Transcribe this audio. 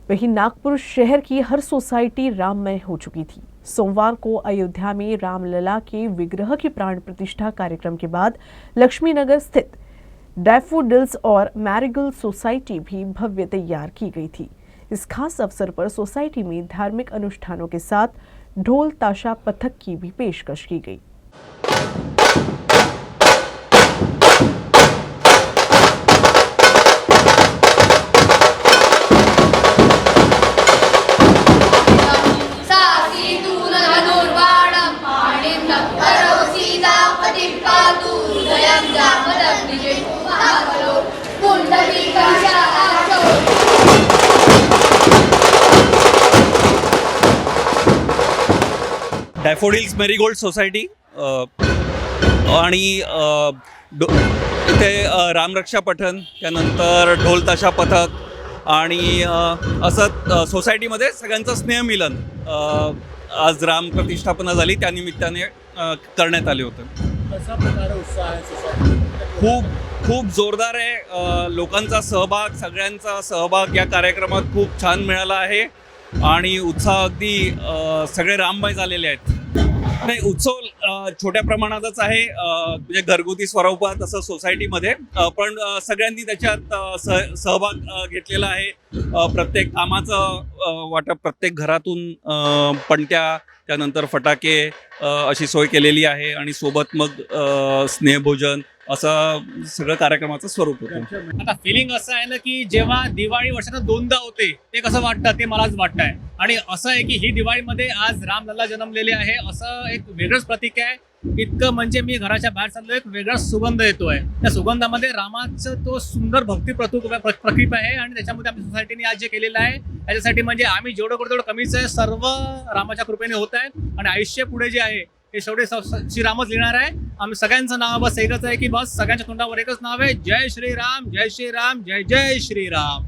वहीं नागपुर शहर की हर सोसाइटी राममय हो चुकी थी। सोमवार को अयोध्या में रामलला के विग्रह की प्राण प्रतिष्ठा कार्यक्रम के बाद लक्ष्मीनगर स्थित डैफोडिल्स और मैरीगोल्ड सोसाइटी भी भव्य तैयार की गई थी। इस खास अवसर पर सोसाइटी में धार्मिक अनुष्ठानों के साथ ढोल ताशा पथक की भी पेशकश की गई। डॅफोडिल्स मेरीगोल्ड सोसायटी आणि इथे रामरक्षा पठण, त्यानंतर ढोल ताशा पथक आणि असं सोसायटीमध्ये सगळ्यांचं स्नेहमिलन आज राम प्रतिष्ठापना झाली त्यानिमित्ताने करण्यात आले होते। कशा प्रकारे उत्साह आहे सोसायटी? खूप जोरदार आहे। लोकांचा सहभाग, सगळ्यांचा सहभाग या कार्यक्रमात खूप छान मिळाला आहे आणि उत्साह अगदी सगळे राममय झालेले आहेत। नाही, उत्सव छोट्या प्रमाणातच आहे, म्हणजे घरगुती स्वरूपात असं सोसायटीमध्ये, पण सगळ्यांनी त्याच्यात सहभाग घेतलेला आहे। प्रत्येक कामाचं वाटप प्रत्येक घरातून पणत्या, त्यानंतर फटाके अशी सोय केलेली आहे आणि सोबत मग स्नेहभोजन असं सगळं कार्यक्रमाचं स्वरूप होतं। आता फिलिंग असं आहे ना की जेव्हा दिवाळी वर्षात दोनदा होते ते कसं वाटतं ते मलाच वाटतंय, आणि असं आहे की ही दिवाळीमध्ये आज रामलला जन्मलेले आहे असं एक वेगळंच प्रतीक आहे। इतकं म्हणजे मी घराच्या बाहेर चाललो, एक वेगळा सुगंध येतोय। त्या सुगंधामध्ये रामाचं तो सुंदर भक्ती प्रतीक आहे आणि त्याच्यामध्ये आम्ही सोसायटीने आज जे केलेलं आहे त्याच्यासाठी म्हणजे आम्ही जेवढं करतो तेवढं कमीच आहे। सर्व रामाच्या कृपेने होत आहे आणि आयुष्य पुढे जे आहे हे शेवटी श्रीरामच लिहिणार आहे। आम्ही सगळ्यांचं नाव बस एकच आहे की बस सगळ्यांच्या तोंडावर एकच नाव आहे, जय श्रीराम, जय श्रीराम, जय जय श्रीराम।